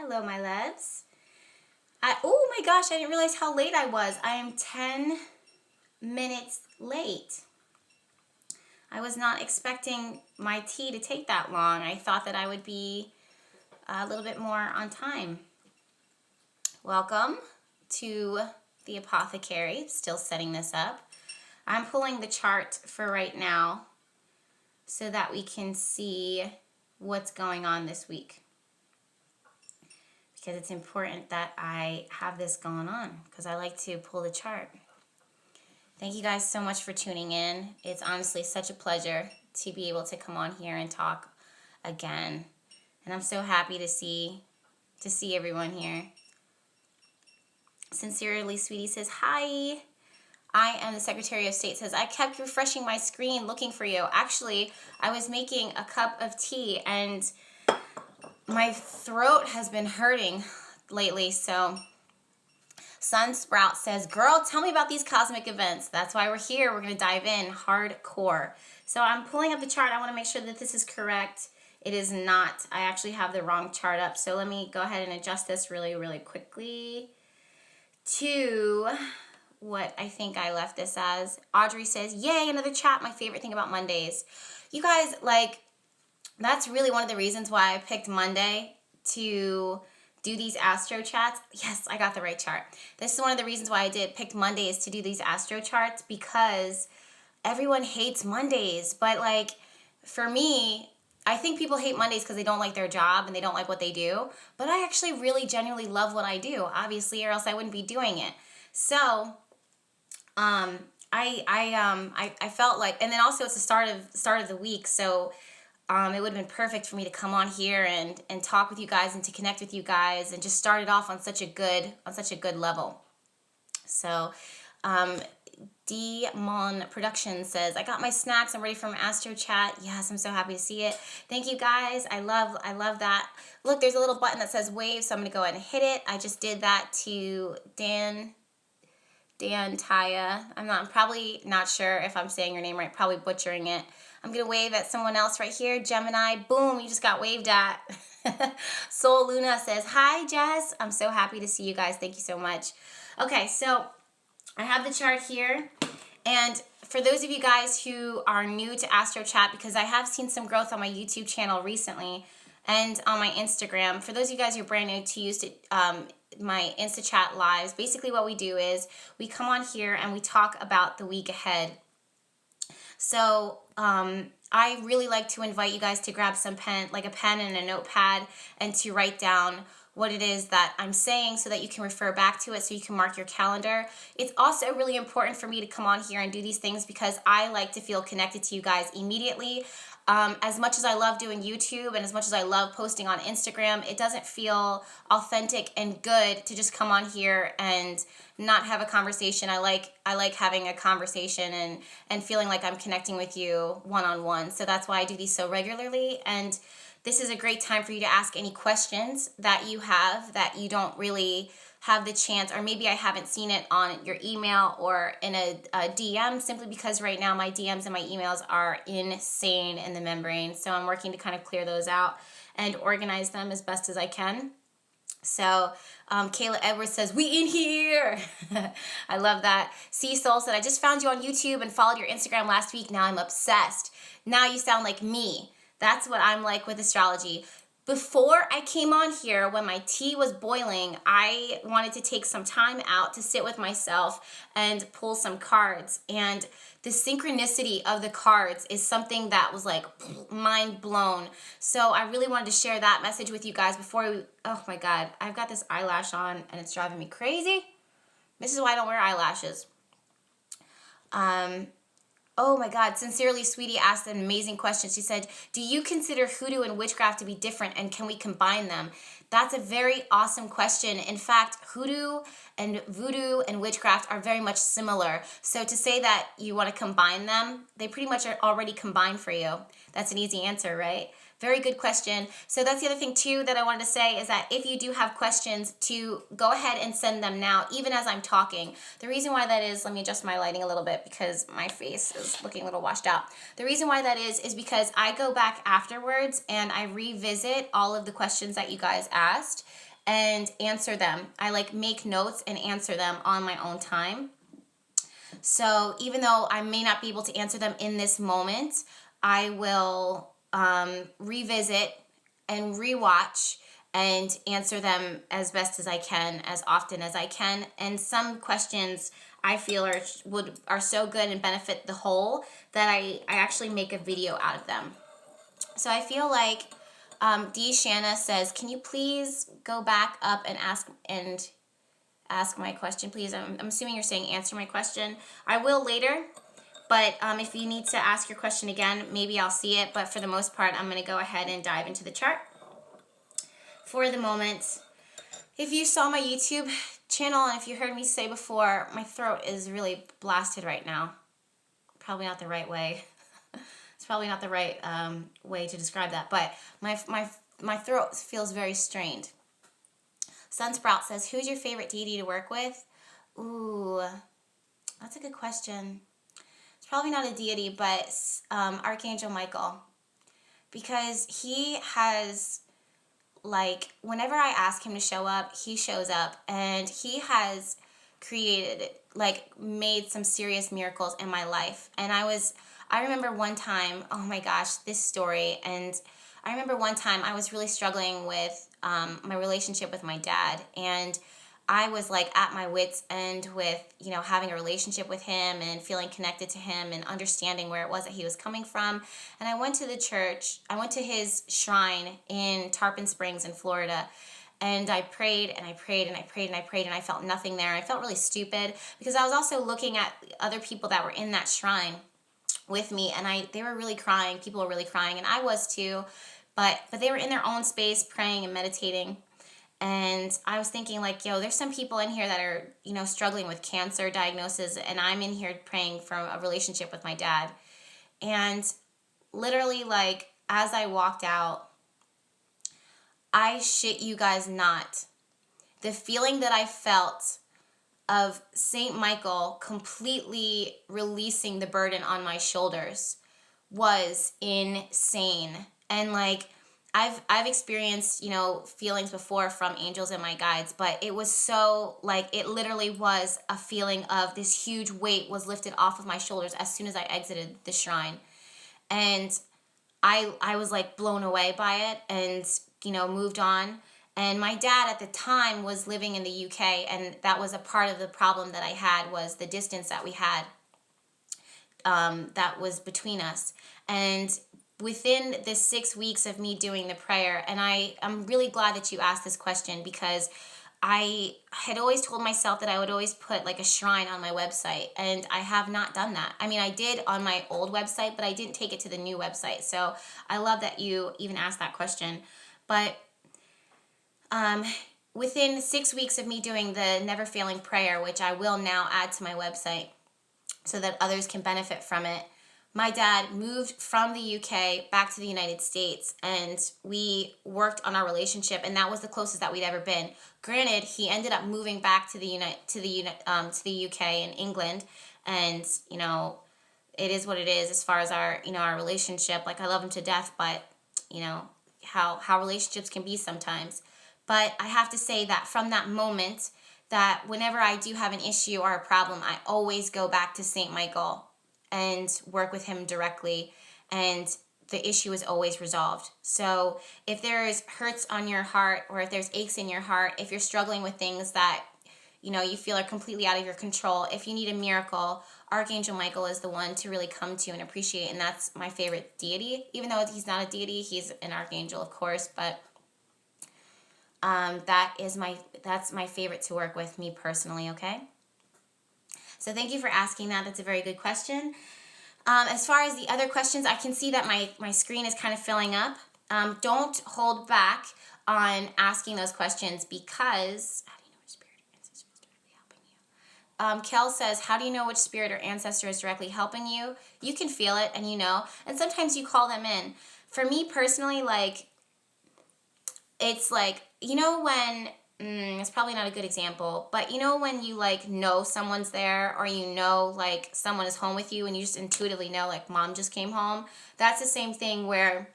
Hello, my loves. Oh my gosh, I didn't realize how late I was. I am 10 minutes late. I was not expecting my tea to take that long. I thought that I would be a little bit more on time. Welcome to the Apothecary. Still setting this up. I'm pulling the chart for right now so that we can see what's going on this week. Because it's important that I have this going on because I like to pull the chart. Thank you guys so much for tuning in. It's honestly such a pleasure to be able to come on here and talk again. And I'm so happy to see everyone here. Sincerely, Sweetie says, hi. I am the Secretary of State says, I kept refreshing my screen looking for you. Actually, I was making a cup of tea and my throat has been hurting lately, so Sunsprout says, girl, tell me about these cosmic events. That's why we're here. We're going to dive in hardcore. So I'm pulling up the chart. I want to make sure that this is correct. It is not. I actually have the wrong chart up. So let me go ahead and adjust this really, really quickly to what I think I left this as. Audrey says, yay, another chat. My favorite thing about Mondays. You guys, that's really one of the reasons why I picked Monday to do these astro chats. Yes, I got the right chart. This is one of the reasons why I picked Mondays to do these astro charts, because everyone hates Mondays. But for me, I think people hate Mondays because they don't like their job and they don't like what they do. But I actually really genuinely love what I do, obviously, or else I wouldn't be doing it. So I felt like, and then also it's the start of the week, so it would have been perfect for me to come on here and talk with you guys and to connect with you guys and just start it off on such a good level. So D-Mon Production says, I got my snacks. I'm ready for my Astro Chat. Yes, I'm so happy to see it. Thank you guys. I love that. Look, there's a little button that says wave, so I'm going to go ahead and hit it. I just did that to Dan Taya. I'm probably not sure if I'm saying your name right, probably butchering it. I'm going to wave at someone else right here. Gemini, boom, you just got waved at. Soul Luna says, hi, Jess. I'm so happy to see you guys. Thank you so much. Okay, so I have the chart here. And for those of you guys who are new to Astro Chat, because I have seen some growth on my YouTube channel recently and on my Instagram, for those of you guys who are brand new to use my Insta Chat lives, basically what we do is we come on here and we talk about the week ahead. So I really like to invite you guys to grab some pen and a notepad, and to write down what it is that I'm saying so that you can refer back to it, so you can mark your calendar. It's also really important for me to come on here and do these things because I like to feel connected to you guys immediately. As much as I love doing YouTube and as much as I love posting on Instagram, it doesn't feel authentic and good to just come on here and not have a conversation. I like having a conversation and feeling like I'm connecting with you one-on-one. So that's why I do these so regularly. And this is a great time for you to ask any questions that you have that you don't really have the chance, or maybe I haven't seen it on your email or in a DM, simply because right now my DMs and my emails are insane in the membrane. So I'm working to kind of clear those out and organize them as best as I can. So Kayla Edwards says, we in here. I love that. Sea Soul said, I just found you on YouTube and followed your Instagram last week. Now I'm obsessed. Now you sound like me. That's what I'm like with astrology. Before I came on here, when my tea was boiling, I wanted to take some time out to sit with myself and pull some cards. And the synchronicity of the cards is something that was like mind blown. So I really wanted to share that message with you guys before we, oh my God, I've got this eyelash on and it's driving me crazy. This is why I don't wear eyelashes. Oh my God, Sincerely Sweetie asked an amazing question. She said, do you consider hoodoo and witchcraft to be different, and can we combine them? That's a very awesome question. In fact, hoodoo and voodoo and witchcraft are very much similar. So to say that you want to combine them, they pretty much are already combined for you. That's an easy answer, right? Very good question. So that's the other thing too that I wanted to say, is that if you do have questions, to go ahead and send them now, even as I'm talking. The reason why that is, let me adjust my lighting a little bit because my face is looking a little washed out. The reason why that is because I go back afterwards and I revisit all of the questions that you guys asked. and answer them. I like make notes and answer them on my own time. So even though I may not be able to answer them in this moment, I will revisit and rewatch and answer them as best as I can, as often as I can. And some questions I feel are so good and benefit the whole that I actually make a video out of them. So I feel like D. Shanna says, can you please go back up and ask my question, please? I'm assuming you're saying answer my question. I will later, but if you need to ask your question again, maybe I'll see it. But for the most part, I'm going to go ahead and dive into the chart. For the moment, if you saw my YouTube channel, and if you heard me say before, my throat is really blasted right now. Probably not the right way. It's probably not the right way to describe that, but my throat feels very strained. Sunsprout says, who's your favorite deity to work with? Ooh, that's a good question. It's probably not a deity, but Archangel Michael. Because he has, like, whenever I ask him to show up, he shows up. And he has made some serious miracles in my life. And I remember one time, oh my gosh, this story. And I remember one time I was really struggling with my relationship with my dad, and I was like at my wit's end with, having a relationship with him and feeling connected to him and understanding where it was that he was coming from. And I went to the church, I went to his shrine in Tarpon Springs in Florida, and I prayed and I prayed and I prayed and I prayed, and I felt nothing there. I felt really stupid because I was also looking at other people that were in that shrine with me, and they were really crying. People were really crying, and I was too. But they were in their own space praying and meditating. And I was thinking, like, there's some people in here that are, struggling with cancer diagnosis, and I'm in here praying for a relationship with my dad. And literally, like, as I walked out, I shit you guys not, the feeling that I felt of Saint Michael completely releasing the burden on my shoulders was insane. And like, I've experienced, feelings before from angels and my guides, but it was so, like, it literally was a feeling of this huge weight was lifted off of my shoulders as soon as I exited the shrine. And I was like blown away by it and, moved on. And my dad at the time was living in the UK, and that was a part of the problem that I had, was the distance that we had that was between us. And within the 6 weeks of me doing the prayer, and I'm really glad that you asked this question, because I had always told myself that I would always put like a shrine on my website, and I have not done that. I mean, I did on my old website, but I didn't take it to the new website. So I love that you even asked that question. But within 6 weeks of me doing the never failing prayer, which I will now add to my website so that others can benefit from it, my dad moved from the UK back to the United States, and we worked on our relationship, and that was the closest that we'd ever been. Granted, he ended up moving back to the UK in England, and it is what it is as far as our our relationship. Like, I love him to death, but how relationships can be sometimes. But I have to say that from that moment, that whenever I do have an issue or a problem, I always go back to Saint Michael and work with him directly, and the issue is always resolved. So if there's hurts on your heart, or if there's aches in your heart, if you're struggling with things that you feel are completely out of your control, if you need a miracle, Archangel Michael is the one to really come to and appreciate. And that's my favorite deity. Even though he's not a deity, he's an archangel, of course, but that's my favorite to work with, me personally. Okay, so thank you for asking that. That's a very good question. As far as the other questions, I can see that my screen is kind of filling up. Don't hold back on asking those questions, because how do you know which spirit or ancestor is directly helping you? Kel says, how do you know which spirit or ancestor is directly helping you? You can feel it, and and sometimes you call them in. For me personally, like, it's like, when, it's probably not a good example, but when you like know someone's there, or like someone is home with you, and you just intuitively know, like, mom just came home. That's the same thing where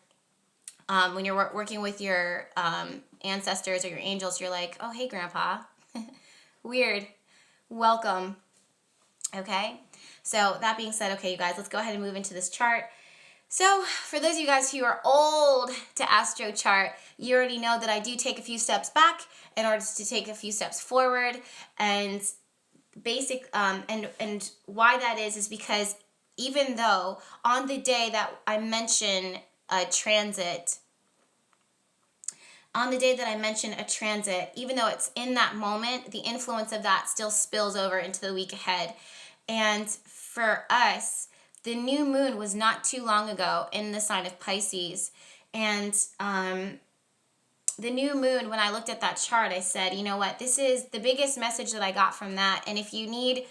When you're working with your ancestors or your angels, you're like, oh, hey, Grandpa. Weird. Welcome. Okay? So that being said, okay, you guys, let's go ahead and move into this chart. So for those of you guys who are old to astro chart, you already know that I do take a few steps back in order to take a few steps forward. And and why that is because even though on the day that I mention a transit, even though it's in that moment, the influence of that still spills over into the week ahead. And for us, the new moon was not too long ago in the sign of Pisces. And the new moon, when I looked at that chart, I said, you know what, this is the biggest message that I got from that. And if you need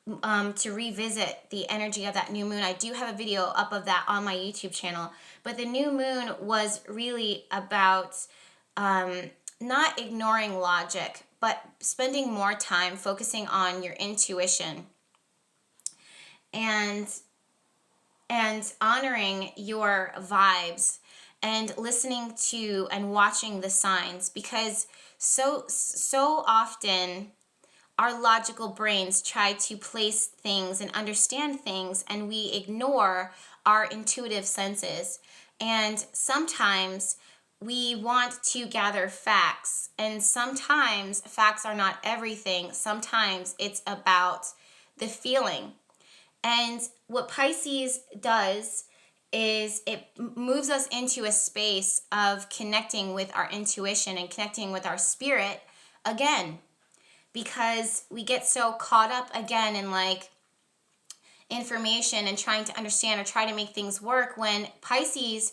to revisit the energy of that new moon, I do have a video up of that on my YouTube channel. But the new moon was really about not ignoring logic, but spending more time focusing on your intuition and honoring your vibes and listening to and watching the signs, because so often our logical brains try to place things and understand things, and we ignore our intuitive senses. And sometimes we want to gather facts, and sometimes facts are not everything. Sometimes it's about the feeling. And what Pisces does is it moves us into a space of connecting with our intuition and connecting with our spirit again, because we get so caught up again in like information and trying to understand or try to make things work, when Pisces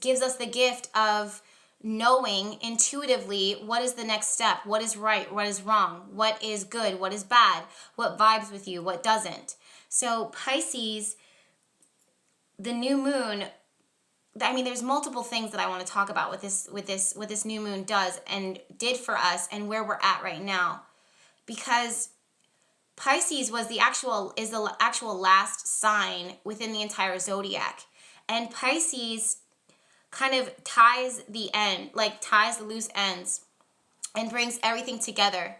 gives us the gift of knowing intuitively what is the next step, what is right, what is wrong, what is good, what is bad, what vibes with you, what doesn't. So Pisces, the new moon, I mean, there's multiple things that I want to talk about with this new moon does and did for us and where we're at right now, because Pisces is the actual last sign within the entire zodiac, and Pisces kind of ties the loose ends and brings everything together.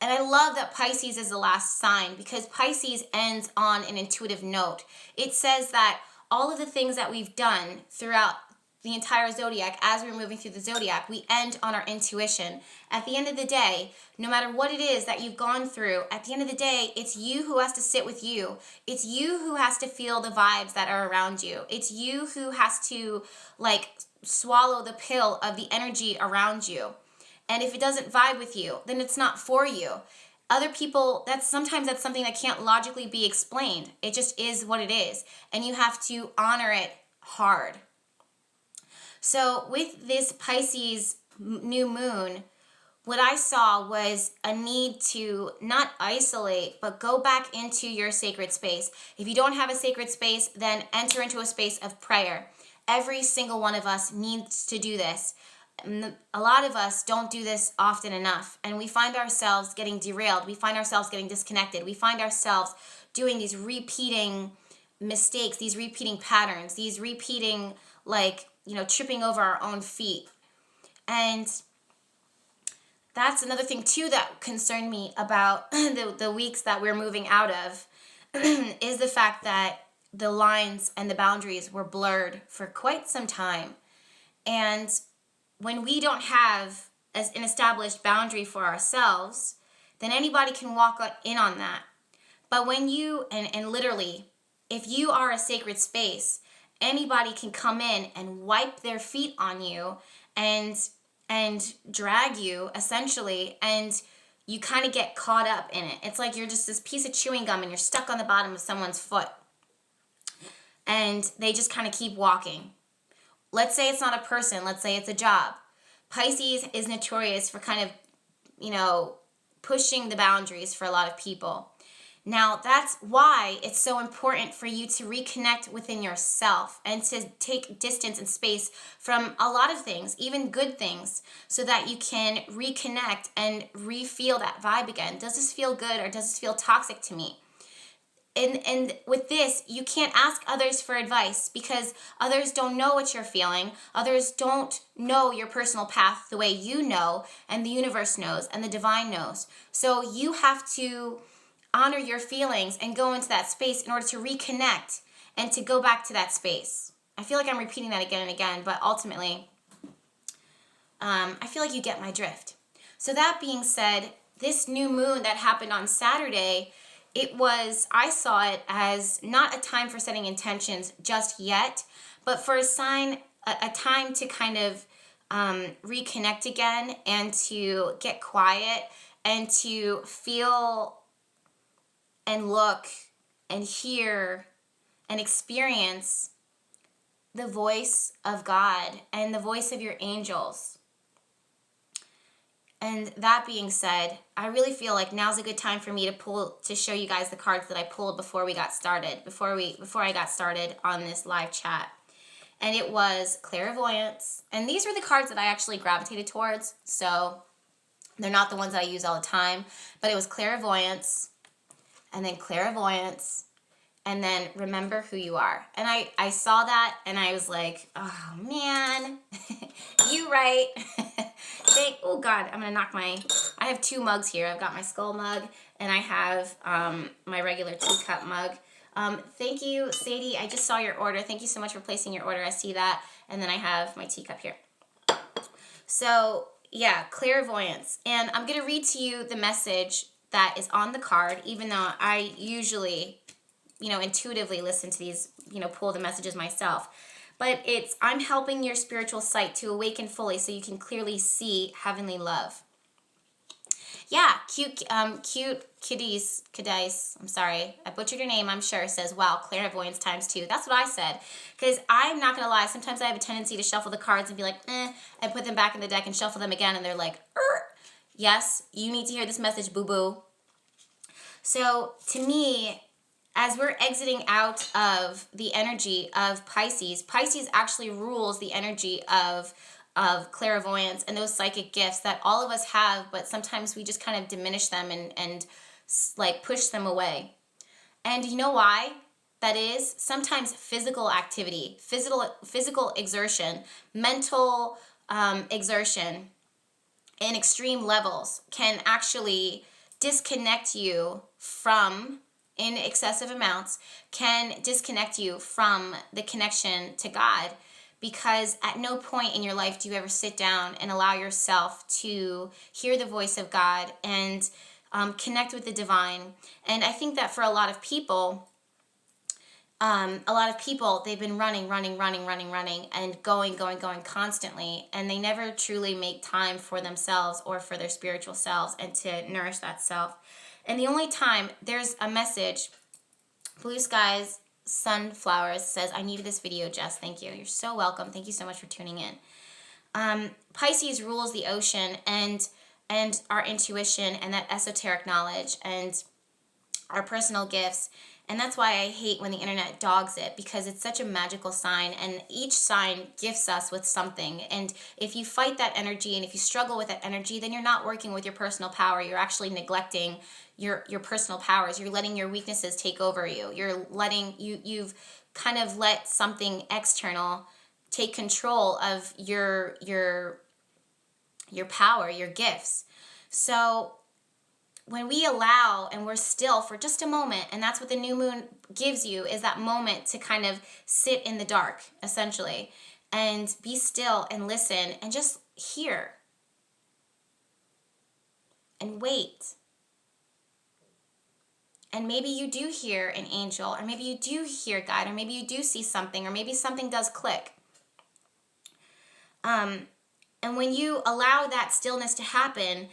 And I love that Pisces is the last sign, because Pisces ends on an intuitive note. It says that all of the things that we've done throughout the entire zodiac, as we're moving through the zodiac, we end on our intuition. At the end of the day, no matter what it is that you've gone through, at the end of the day, it's you who has to sit with you. It's you who has to feel the vibes that are around you. It's you who has to swallow the pill of the energy around you. And if it doesn't vibe with you, then it's not for you. Other people, sometimes that's something that can't logically be explained. It just is what it is. And you have to honor it hard. So with this Pisces new moon, what I saw was a need to not isolate, but go back into your sacred space. If you don't have a sacred space, then enter into a space of prayer. Every single one of us needs to do this. A lot of us don't do this often enough, and we find ourselves getting derailed. We find ourselves getting disconnected. We find ourselves doing these repeating mistakes, these repeating patterns, these repeating, tripping over our own feet. And that's another thing too that concerned me about the weeks that we're moving out of is the fact that the lines and the boundaries were blurred for quite some time. And when we don't have an established boundary for ourselves, then anybody can walk in on that. But when you, and literally, if you are a sacred space, anybody can come in and wipe their feet on you and drag you, essentially, and you kind of get caught up in it. It's like you're just this piece of chewing gum and you're stuck on the bottom of someone's foot. And they just kind of keep walking. Let's say it's not a person. Let's say it's a job. Pisces is notorious for kind of, pushing the boundaries for a lot of people. Now, that's why it's so important for you to reconnect within yourself and to take distance and space from a lot of things, even good things, so that you can reconnect and re-feel that vibe again. Does this feel good or does this feel toxic to me? and with this, you can't ask others for advice because others don't know what you're feeling. Others don't know your personal path the way you know, and the universe knows, and the divine knows. So you have to honor your feelings and go into that space in order to reconnect and to go back to that space. I feel like I'm repeating that again and again, but ultimately, I feel like you get my drift. So that being said, this new moon that happened on Saturday, I saw it as not a time for setting intentions just yet, but for a time to kind of reconnect again and to get quiet and to feel and look and hear and experience the voice of God and the voice of your angels. And that being said, I really feel like now's a good time for me to show you guys the cards that I pulled before we got started, before I got started on this live chat. And it was Clairvoyance. And these were the cards that I actually gravitated towards. So they're not the ones that I use all the time, but it was Clairvoyance, and then Clairvoyance, and then Remember Who You Are. And I saw that and I was like, oh man, you right. Oh God, I'm gonna knock I have two mugs here. I've got my skull mug and I have my regular teacup mug. Thank you, Sadie. I just saw your order. Thank you so much for placing your order. I see that. And then I have my teacup here. So yeah, Clairvoyance. And I'm gonna read to you the message that is on the card, even though I usually, intuitively listen to these, pull the messages myself. But I'm helping your spiritual sight to awaken fully so you can clearly see heavenly love. Yeah, cute Kiddies, I'm sorry, I butchered your name, I'm sure, says, wow, Clairvoyance ×2. That's what I said. Because I'm not going to lie, sometimes I have a tendency to shuffle the cards and be like, and put them back in the deck and shuffle them again, and they're like, yes, you need to hear this message, boo-boo. So, to me, as we're exiting out of the energy of Pisces actually rules the energy of clairvoyance and those psychic gifts that all of us have, but sometimes we just kind of diminish them and like push them away. And you know why that is? Sometimes physical activity, physical exertion, mental exertion in extreme levels can actually disconnect you from, in excessive amounts, can disconnect you from the connection to God, because at no point in your life do you ever sit down and allow yourself to hear the voice of God and connect with the divine. And I think that for a lot of people, they've been running and going constantly, and they never truly make time for themselves or for their spiritual selves and to nourish that self. And the only time there's a message, Blue Skies Sunflowers says, I needed this video, Jess. Thank you. You're so welcome. Thank you so much for tuning in. Pisces rules the ocean and our intuition and that esoteric knowledge and our personal gifts. And that's why I hate when the internet dogs it, because it's such a magical sign, and each sign gifts us with something. And if you fight that energy and if you struggle with that energy, then you're not working with your personal power. You're actually neglecting your personal powers. You're letting your weaknesses take over you. You've kind of let something external take control of your power, your gifts. So when we allow and we're still for just a moment, and that's what the new moon gives you, is that moment to kind of sit in the dark, essentially, and be still and listen and just hear and wait. And maybe you do hear an angel, or maybe you do hear God, or maybe you do see something, or maybe something does click. And when you allow that stillness to happen,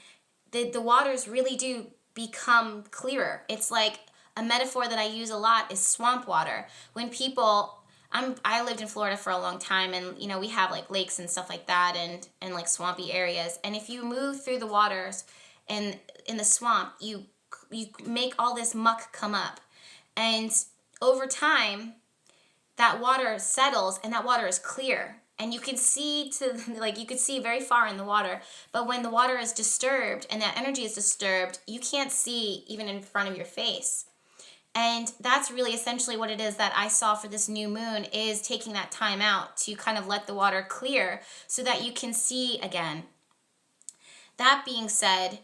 the waters really do become clearer. It's like a metaphor that I use a lot is swamp water. When people, I lived in Florida for a long time, and we have like lakes and stuff like that, and like swampy areas. And if you move through the waters and in the swamp, you make all this muck come up, and over time that water settles and that water is clear. And you can see you could see very far in the water. But when the water is disturbed and that energy is disturbed, you can't see even in front of your face. And that's really essentially what it is that I saw for this new moon, is taking that time out to kind of let the water clear so that you can see again. That being said,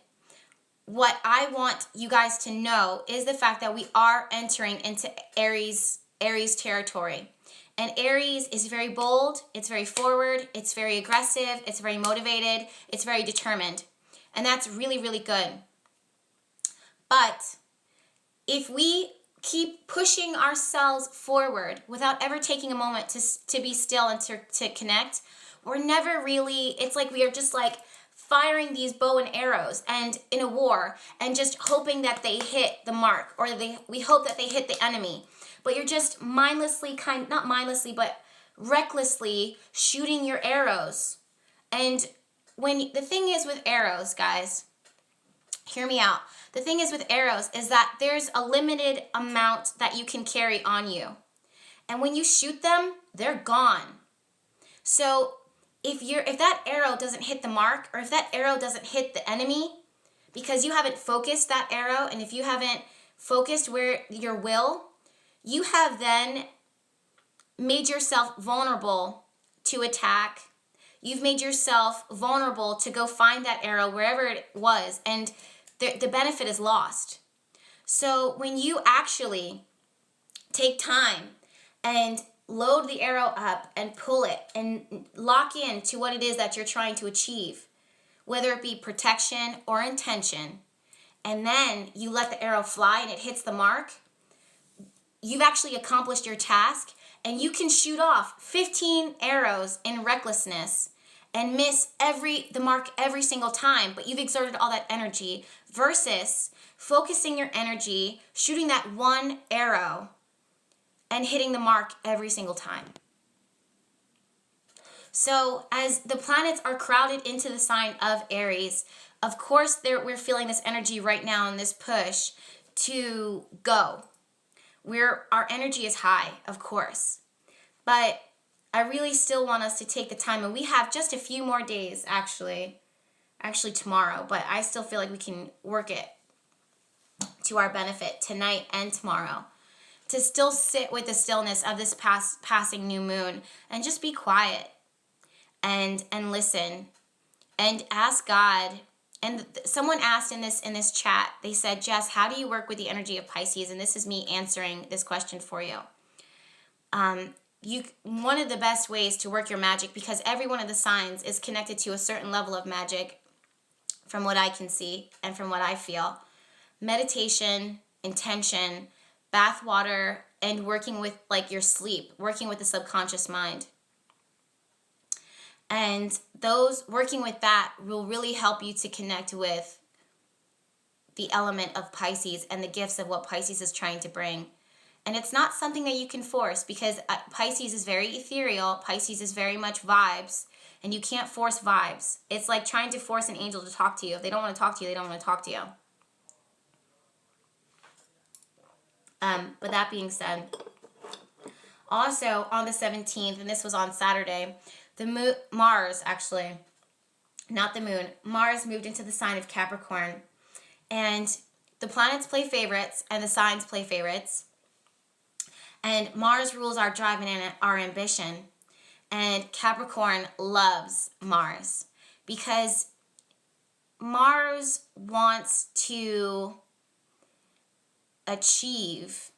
what I want you guys to know is the fact that we are entering into Aries territory. And Aries is very bold, it's very forward, it's very aggressive, it's very motivated, it's very determined. And that's really, really good. But if we keep pushing ourselves forward without ever taking a moment to be still and to connect, we're never really, it's like we are just like firing these bow and arrows and in a war and just hoping that they hit the mark, or we hope that they hit the enemy. But you're just mindlessly, not mindlessly, but recklessly shooting your arrows. And the thing is with arrows, guys, hear me out. The thing is with arrows is that there's a limited amount that you can carry on you. And when you shoot them, they're gone. So if that arrow doesn't hit the mark, or if that arrow doesn't hit the enemy, because you haven't focused that arrow, and if you haven't focused where your will, you have then made yourself vulnerable to attack. You've made yourself vulnerable to go find that arrow wherever it was, and the benefit is lost. So when you actually take time and load the arrow up and pull it and lock in to what it is that you're trying to achieve, whether it be protection or intention, and then you let the arrow fly and it hits the mark, you've actually accomplished your task, and you can shoot off 15 arrows in recklessness and miss the mark every single time, but you've exerted all that energy, versus focusing your energy, shooting that one arrow and hitting the mark every single time. So as the planets are crowded into the sign of Aries, of course we're feeling this energy right now and this push to go. Our energy is high, of course, but I really still want us to take the time, and we have just a few more days actually tomorrow, but I still feel like we can work it to our benefit tonight and tomorrow, to still sit with the stillness of this passing new moon and just be quiet and listen and ask God. And someone asked in this chat, they said, Jess, how do you work with the energy of Pisces? And this is me answering this question for you. One of the best ways to work your magic, because every one of the signs is connected to a certain level of magic, from what I can see and from what I feel: meditation, intention, bath water, and working with like your sleep, working with the subconscious mind. And working with that will really help you to connect with the element of Pisces and the gifts of what Pisces is trying to bring. And it's not something that you can force, because Pisces is very ethereal. Pisces is very much vibes, and you can't force vibes. It's like trying to force an angel to talk to you. If they don't want to talk to you, they don't want to talk to you. But that being said, also on the 17th, and this was on Saturday, Mars moved into the sign of Capricorn. And the planets play favorites and the signs play favorites. And Mars rules our drive and our ambition. And Capricorn loves Mars, because Mars wants to achieve,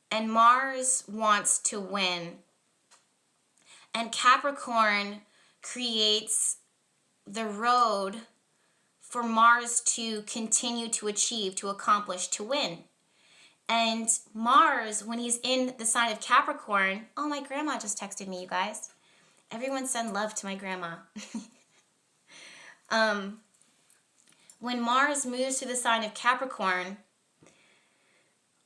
and Mars wants to win. And Capricorn creates the road for Mars to continue to achieve, to accomplish, to win. And Mars, when he's in the sign of Capricorn, oh, my grandma just texted me, you guys. Everyone send love to my grandma. When Mars moves to the sign of Capricorn,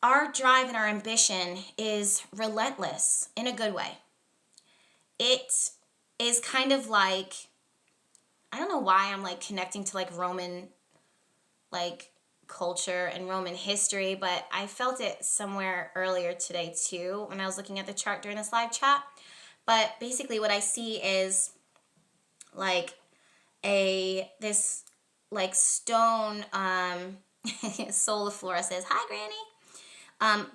our drive and our ambition is relentless in a good way. It is kind of like, I don't know why I'm like connecting to like Roman like culture and Roman history, but I felt it somewhere earlier today too when I was looking at the chart during this live chat. But basically what I see is like this like stone, Soul of Flora says, hi Granny.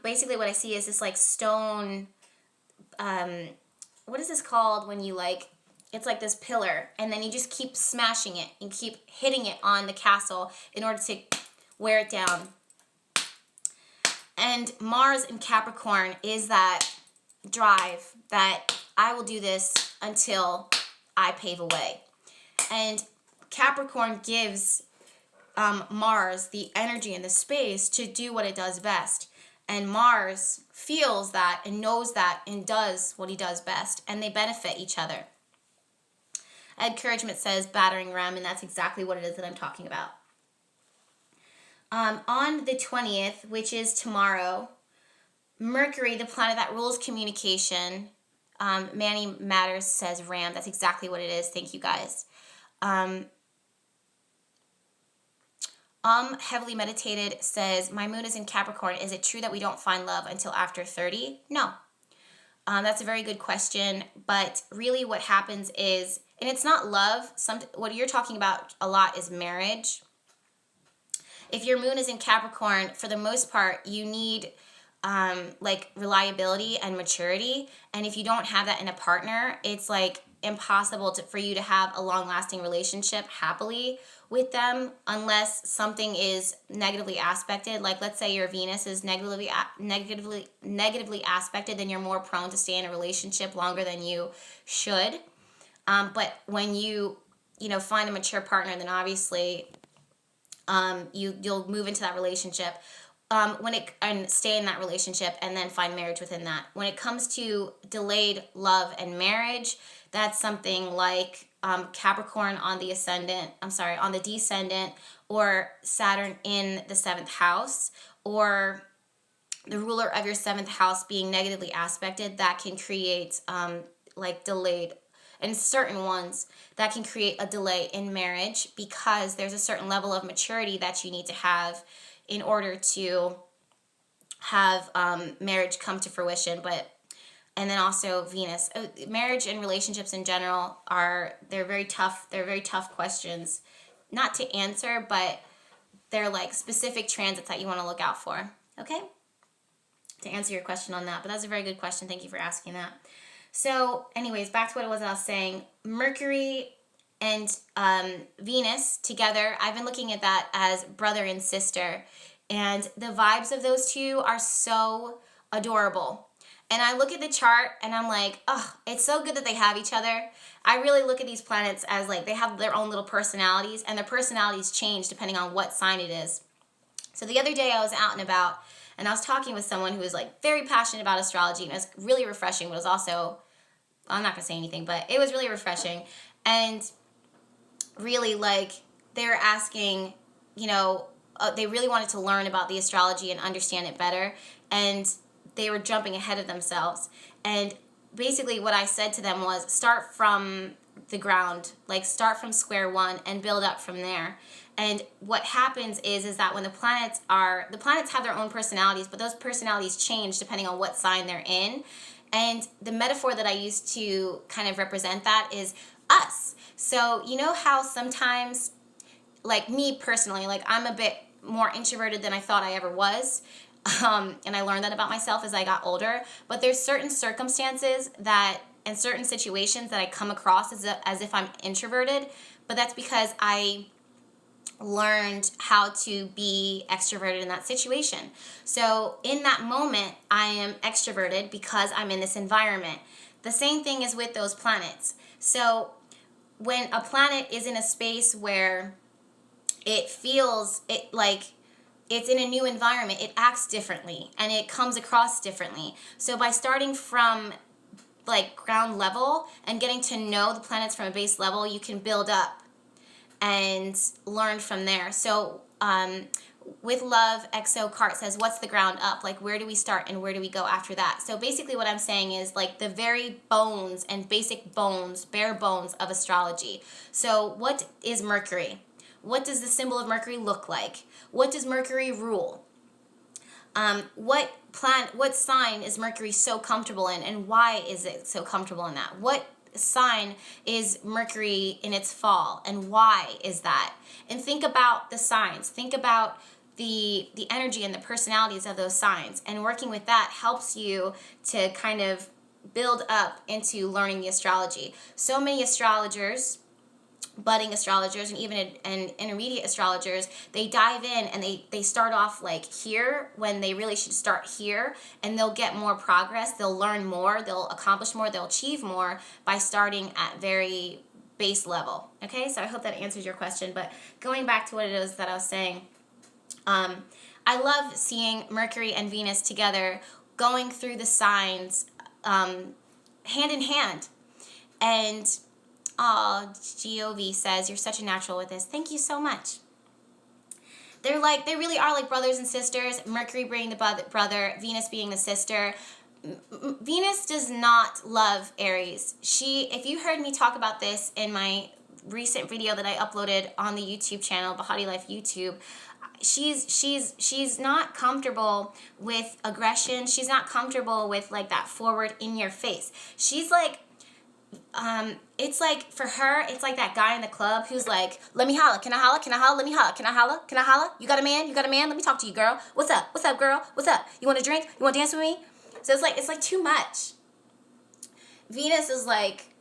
Basically what I see is this like stone, what is this called when you like, it's like this pillar, and then you just keep smashing it and keep hitting it on the castle in order to wear it down. And Mars in Capricorn is that drive that I will do this until I pave a way. And Capricorn gives Mars the energy and the space to do what it does best. And Mars feels that and knows that and does what he does best, and they benefit each other. Encouragement says battering ram, and that's exactly what it is that I'm talking about. On the 20th, which is tomorrow, Mercury, the planet that rules communication, Manny Matters says ram. That's exactly what it is. Thank you, guys. Heavily Meditated says, my moon is in Capricorn. Is it true that we don't find love until after 30? No. That's a very good question. But really what happens is, and it's not love. What you're talking about a lot is marriage. If your moon is in Capricorn, for the most part, you need like reliability and maturity. And if you don't have that in a partner, it's like impossible for you to have a long-lasting relationship happily with them unless something is negatively aspected. Like let's say your Venus is negatively aspected, then you're more prone to stay in a relationship longer than you should. But when you find a mature partner, then obviously you'll move into that relationship and stay in that relationship and then find marriage within that. When it comes to delayed love and marriage, that's something like Capricorn on the descendant, or Saturn in the 7th house, or the ruler of your 7th house being negatively aspected. That can create like delayed, and certain ones that can create a delay in marriage, because there's a certain level of maturity that you need to have in order to have marriage come to fruition. And then also Venus. Marriage and relationships in general they're very tough questions, not to answer, but they're like specific transits that you want to look out for. Okay? To answer your question on that. But that's a very good question. Thank you for asking that. So anyways, back to what it was I was saying. Mercury and Venus together, I've been looking at that as brother and sister. And the vibes of those two are so adorable. And I look at the chart and I'm like, oh, it's so good that they have each other. I really look at these planets as like they have their own little personalities, and their personalities change depending on what sign it is. So the other day I was out and about, and I was talking with someone who was like very passionate about astrology, and it was really refreshing, but it was also, I'm not going to say anything, but it was really refreshing. And really like they were asking, they really wanted to learn about the astrology and understand it better. And they were jumping ahead of themselves. And basically what I said to them was start from the ground, like start from square one and build up from there. And what happens is that when the planets have their own personalities, but those personalities change depending on what sign they're in. And the metaphor that I use to kind of represent that is us. So you know how sometimes, like me personally, like I'm a bit more introverted than I thought I ever was. And I learned that about myself as I got older. But there's certain circumstances and certain situations that I come across as if I'm introverted. But that's because I learned how to be extroverted in that situation. So in that moment, I am extroverted because I'm in this environment. The same thing is with those planets. So when a planet is in a space where it feels like it's in a new environment, it acts differently and it comes across differently. So by starting from like ground level and getting to know the planets from a base level, you can build up and learn from there. So with love, XO Cart says, what's the ground up? Like, where do we start and where do we go after that? So basically what I'm saying is like the very bones and basic bones, bare bones of astrology. So what is Mercury? What does the symbol of Mercury look like? What does Mercury rule? What sign is Mercury so comfortable in, and why is it so comfortable in that? What sign is Mercury in its fall, and why is that? And think about the signs. Think about the energy and the personalities of those signs. And working with that helps you to kind of build up into learning the astrology. So many astrologers, budding astrologers, and even intermediate astrologers, they dive in and they start off like here when they really should start here, and they'll get more progress, they'll learn more, they'll accomplish more, they'll achieve more by starting at very base level. Okay, so I hope that answers your question. But going back to what it is that I was saying, I love seeing Mercury and Venus together, going through the signs hand in hand. And GOV says, you're such a natural with this. Thank you so much. They really are like brothers and sisters. Mercury being the brother, Venus being the sister. Venus does not love Aries. If you heard me talk about this in my recent video that I uploaded on the YouTube channel, BehatiLife YouTube, she's not comfortable with aggression. She's not comfortable with like that forward in your face. She's like, it's like for her, it's like that guy in the club who's like, let me holla, can I holla, can I holla, let me holla, can I holla, can I holla, you got a man, let me talk to you, girl, what's up girl, what's up, you want to drink, you want to dance with me? So it's like too much. Venus is like,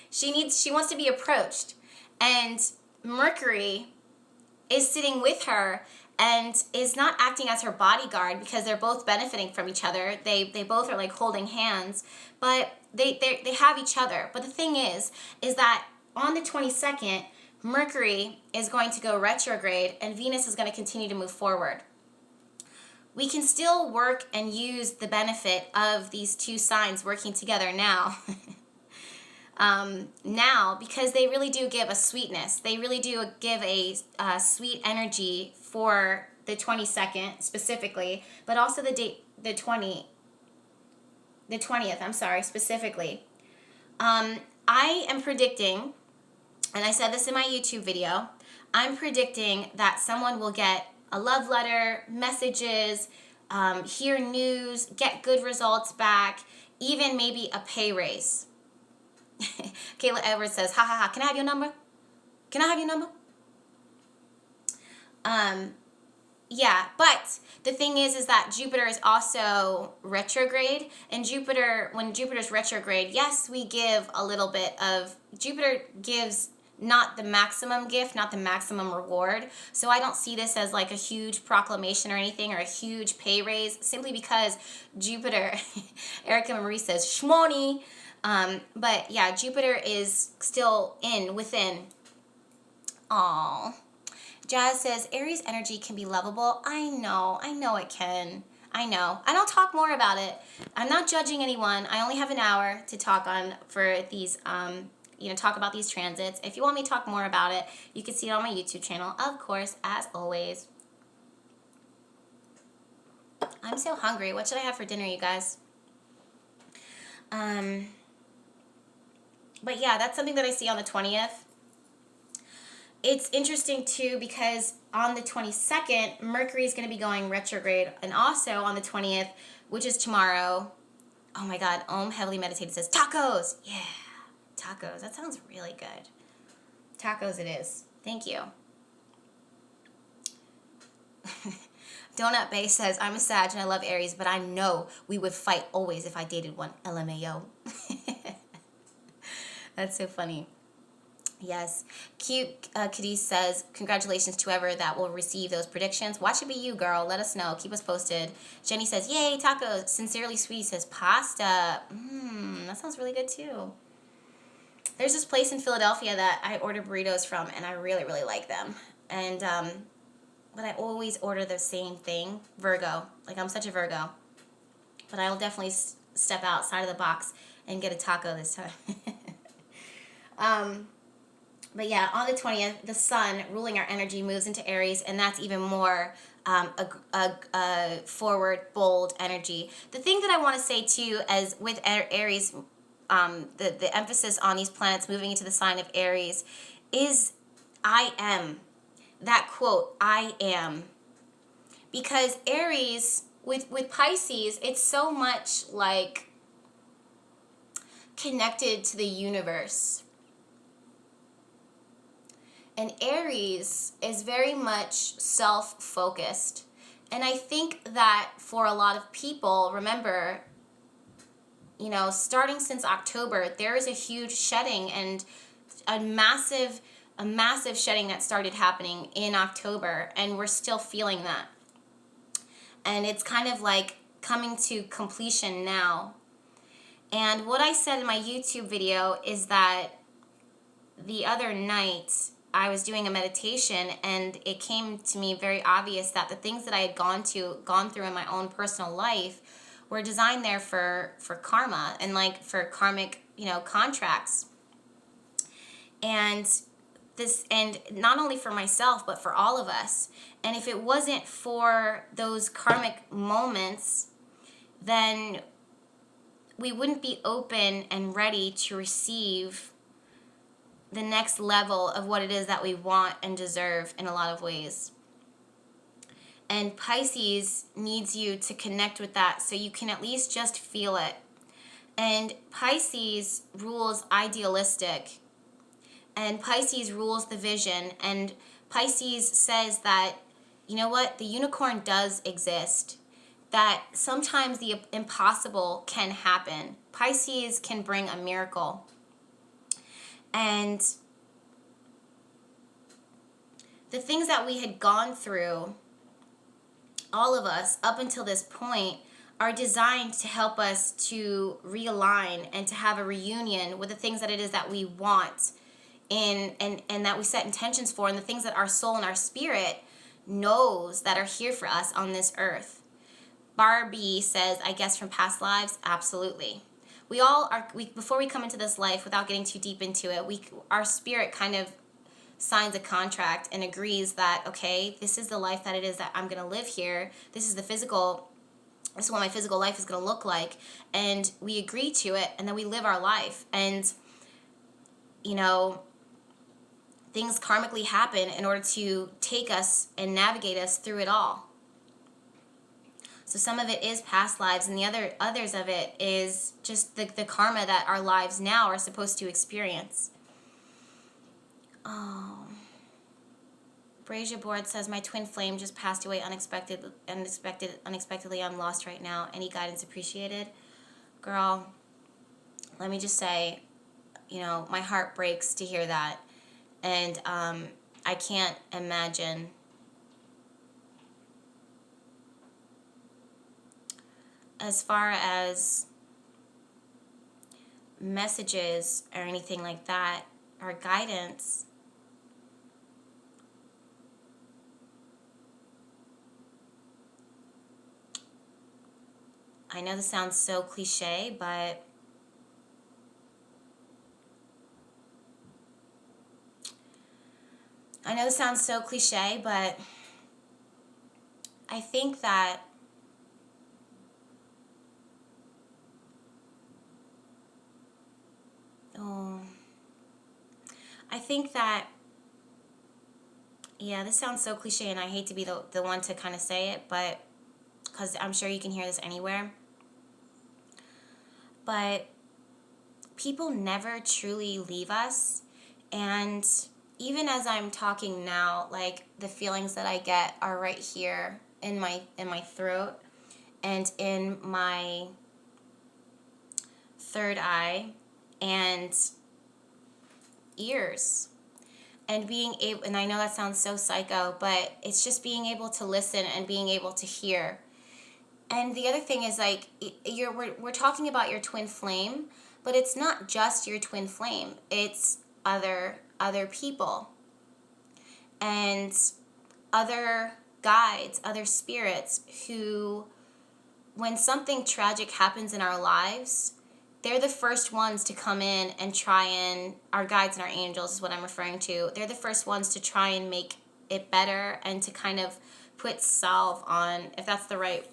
she wants to be approached, and Mercury is sitting with her and is not acting as her bodyguard because they're both benefiting from each other. They both are like holding hands, but they have each other. But the thing is that on the 22nd, Mercury is going to go retrograde and Venus is going to continue to move forward. We can still work and use the benefit of these two signs working together now. Now, because they really do give a sweetness. They really do give a sweet energy for the 22nd specifically, but also the 20th, I'm sorry, specifically. I am predicting, and I said this in my YouTube video, I'm predicting that someone will get a love letter, messages, hear news, get good results back, even maybe a pay raise. Kayla Edwards says, ha ha ha, can I have your number? Can I have your number? Yeah, but the thing is that Jupiter is also retrograde, and when Jupiter's retrograde, yes, we give a little bit of, Jupiter gives not the maximum gift, not the maximum reward. So I don't see this as like a huge proclamation or anything, or a huge pay raise, simply because Jupiter, Erica Marie says, shmoney. But yeah, Jupiter is still within. Aww. Jazz says, Aries energy can be lovable. I know it can. I know. And I'll talk more about it. I'm not judging anyone. I only have an hour to talk on for these, talk about these transits. If you want me to talk more about it, you can see it on my YouTube channel, of course, as always. I'm so hungry. What should I have for dinner, you guys? But yeah, that's something that I see on the 20th. It's interesting too because on the 22nd, Mercury is going to be going retrograde, and also on the 20th, which is tomorrow. Oh my God, Heavily Meditated says tacos. Yeah, tacos. That sounds really good. Tacos it is. Thank you. Donut Bay says, I'm a Sag and I love Aries, but I know we would fight always if I dated one. LMAO. That's so funny. Yes. Cute Kitty says, congratulations to whoever that will receive those predictions. Watch it be you, girl. Let us know. Keep us posted. Jenny says, yay, tacos. Sincerely Sweetie says, pasta. That sounds really good too. There's this place in Philadelphia that I order burritos from, and I really, really like them. And, but I always order the same thing. Virgo. Like, I'm such a Virgo. But I will definitely step outside of the box and get a taco this time. But yeah, on the 20th, the sun ruling our energy moves into Aries, and that's even more a forward, bold energy. The thing that I want to say too, as with Aries, the emphasis on these planets moving into the sign of Aries is I am. That quote, I am. Because Aries, with Pisces, it's so much like connected to the universe. And Aries is very much self-focused. And I think that for a lot of people, remember, you know, starting since October, there is a huge shedding and a massive shedding that started happening in October, and we're still feeling that. And it's kind of like coming to completion now. And what I said in my YouTube video is that the other night I was doing a meditation, and it came to me very obvious that the things that I had gone through in my own personal life were designed there for karma and like for karmic, you know, contracts. And not only for myself, but for all of us. And if it wasn't for those karmic moments, then we wouldn't be open and ready to receive the next level of what it is that we want and deserve in a lot of ways. And Pisces needs you to connect with that so you can at least just feel it. And Pisces rules idealistic. And Pisces rules the vision. And Pisces says that, you know what, the unicorn does exist. That sometimes the impossible can happen. Pisces can bring a miracle. And the things that we had gone through, all of us, up until this point, are designed to help us to realign and to have a reunion with the things that it is that we want and that we set intentions for, and the things that our soul and our spirit knows that are here for us on this earth. Barbie says, I guess from past lives, absolutely. We all are, before we come into this life, without getting too deep into it, our spirit kind of signs a contract and agrees that, okay, this is the life that it is that I'm going to live here. This is what my physical life is going to look like. And we agree to it, and then we live our life. And, you know, things karmically happen in order to take us and navigate us through it all. So some of it is past lives, and the others of it is just the karma that our lives now are supposed to experience. Oh. Brazier Board says, my twin flame just passed away unexpectedly. I'm lost right now. Any guidance appreciated? Girl, let me just say, you know, my heart breaks to hear that. And I can't imagine as far as messages or anything like that, or guidance. I know this sounds so cliche, but I think that yeah, this sounds so cliche, and I hate to be the one to kind of say it, but because I'm sure you can hear this anywhere. But people never truly leave us, and even as I'm talking now, like, the feelings that I get are right here in my throat and in my third eye and ears. And being able, and I know that sounds so psycho, but it's just being able to listen and being able to hear. And the other thing is, like, we're talking about your twin flame, but it's not just your twin flame. It's other people and other guides, other spirits who, when something tragic happens in our lives, they're the first ones to come in and try and, our guides and our angels is what I'm referring to, they're the first ones to try and make it better and to kind of put salve on, if that's the right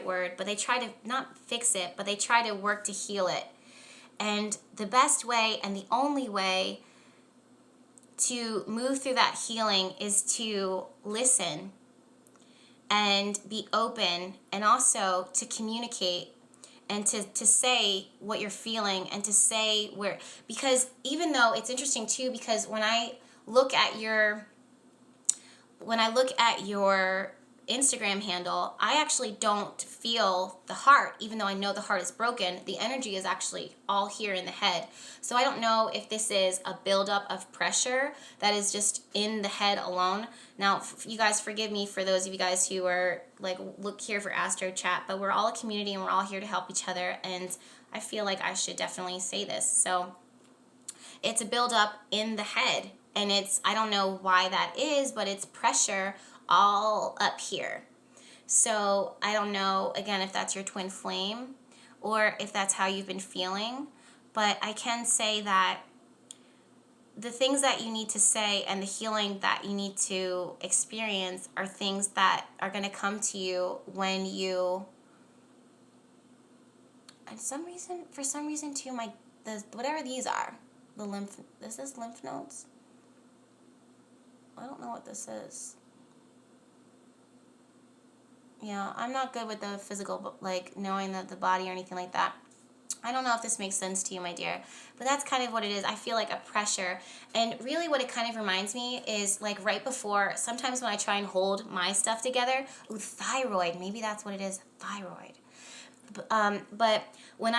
word, but they try to not fix it, but they try to work to heal it. And the best way and the only way to move through that healing is to listen and be open, and also to communicate and to say what you're feeling and to say where, because even though it's interesting too, because when I look at your Instagram handle, I actually don't feel the heart, even though I know the heart is broken. The energy is actually all here in the head. So I don't know if this is a buildup of pressure that is just in the head alone. Now, you guys forgive me for those of you guys who are like, look here for Astro Chat, but we're all a community and we're all here to help each other. And I feel like I should definitely say this. So it's a buildup in the head. And I don't know why that is, but it's pressure all up here. So I don't know, again, if that's your twin flame or if that's how you've been feeling. But I can say that the things that you need to say and the healing that you need to experience are things that are going to come to you when you, for some reason too, whatever these are, this is lymph nodes. I don't know what this is. Yeah, I'm not good with the physical, like knowing the body or anything like that. I don't know if this makes sense to you, my dear, but that's kind of what it is. I feel like a pressure. And really what it kind of reminds me is like right before, sometimes when I try and hold my stuff together, thyroid, maybe that's what it is, thyroid. But when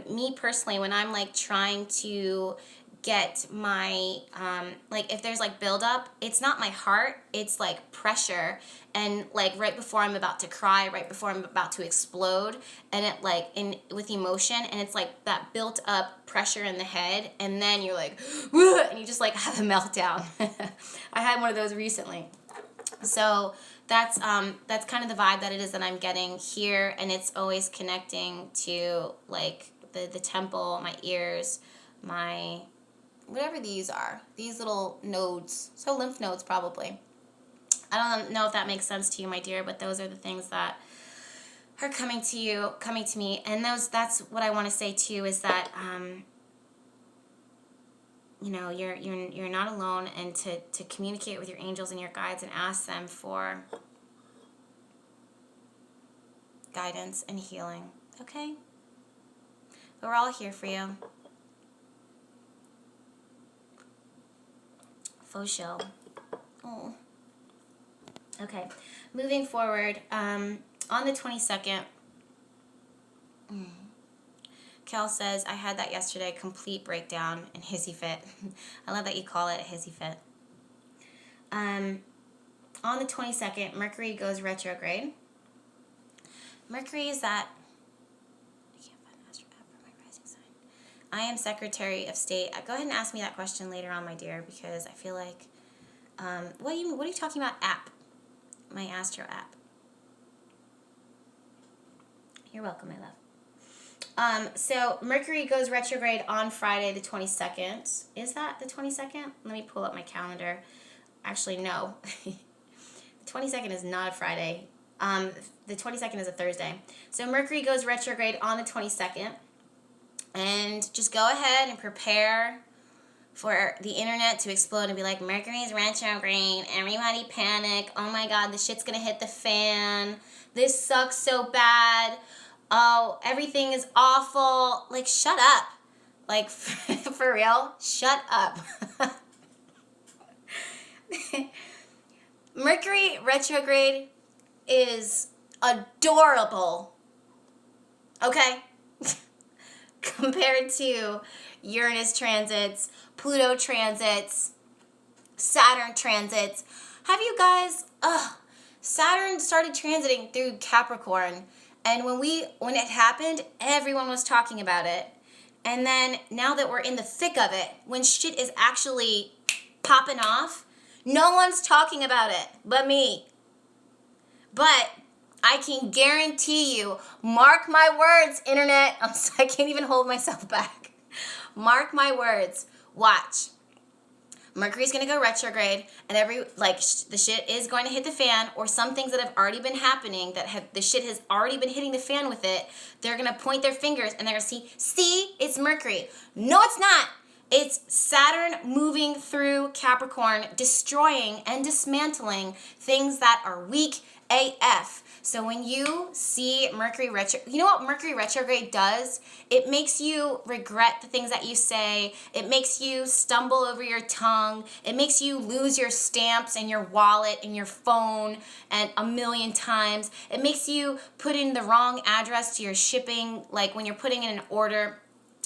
me personally, when I'm like trying to get my, like if there's like buildup, it's not my heart, it's like pressure. And like right before I'm about to cry, right before I'm about to explode, and it like with emotion, and it's like that built up pressure in the head, and then you're like, and you just like have a meltdown. I had one of those recently. So that's kind of the vibe that it is that I'm getting here, and it's always connecting to like the temple, my ears, my whatever these are, these little nodes, so lymph nodes probably. I don't know if that makes sense to you, my dear, but those are the things that are coming to me, and that's what I want to say too, is that you know, you're not alone, and to communicate with your angels and your guides and ask them for guidance and healing, okay? But we're all here for you. Faux show. Oh. Okay, moving forward, on the 22nd, Kel says, I had that yesterday, complete breakdown and hissy fit. I love that you call it a hissy fit. On the 22nd, Mercury goes retrograde. Mercury is that, I can't find an astro app for my rising sign. I am Secretary of State. Go ahead and ask me that question later on, my dear, because I feel like, what are you talking about app? My astro app. You're welcome, my love. So Mercury goes retrograde on Friday the 22nd. Is that the 22nd? Let me pull up my calendar. Actually, no. The 22nd is not a Friday. The 22nd is a Thursday. So Mercury goes retrograde on the 22nd. And just go ahead and prepare for the internet to explode and be like, Mercury's retrograde, everybody panic, oh my god, the shit's gonna hit the fan, this sucks so bad, oh, everything is awful. Like, shut up. Like, for real, shut up. Mercury retrograde is adorable, okay? Compared to Uranus transits, Pluto transits, Saturn transits. Have you guys, Saturn started transiting through Capricorn, and when it happened, everyone was talking about it. And then now that we're in the thick of it, when shit is actually popping off, no one's talking about it but me. But I can guarantee you, mark my words, internet. I can't even hold myself back. Mark my words. Watch. Mercury's going to go retrograde, and the shit is going to hit the fan, or some things that have already been happening the shit has already been hitting the fan with it. They're going to point their fingers and they're going to see, it's Mercury. No, it's not. It's Saturn moving through Capricorn, destroying and dismantling things that are weak AF. So when you see Mercury retrograde, you know what Mercury retrograde does? It makes you regret the things that you say. It makes you stumble over your tongue. It makes you lose your stamps and your wallet and your phone and a million times. It makes you put in the wrong address to your shipping, like when you're putting in an order,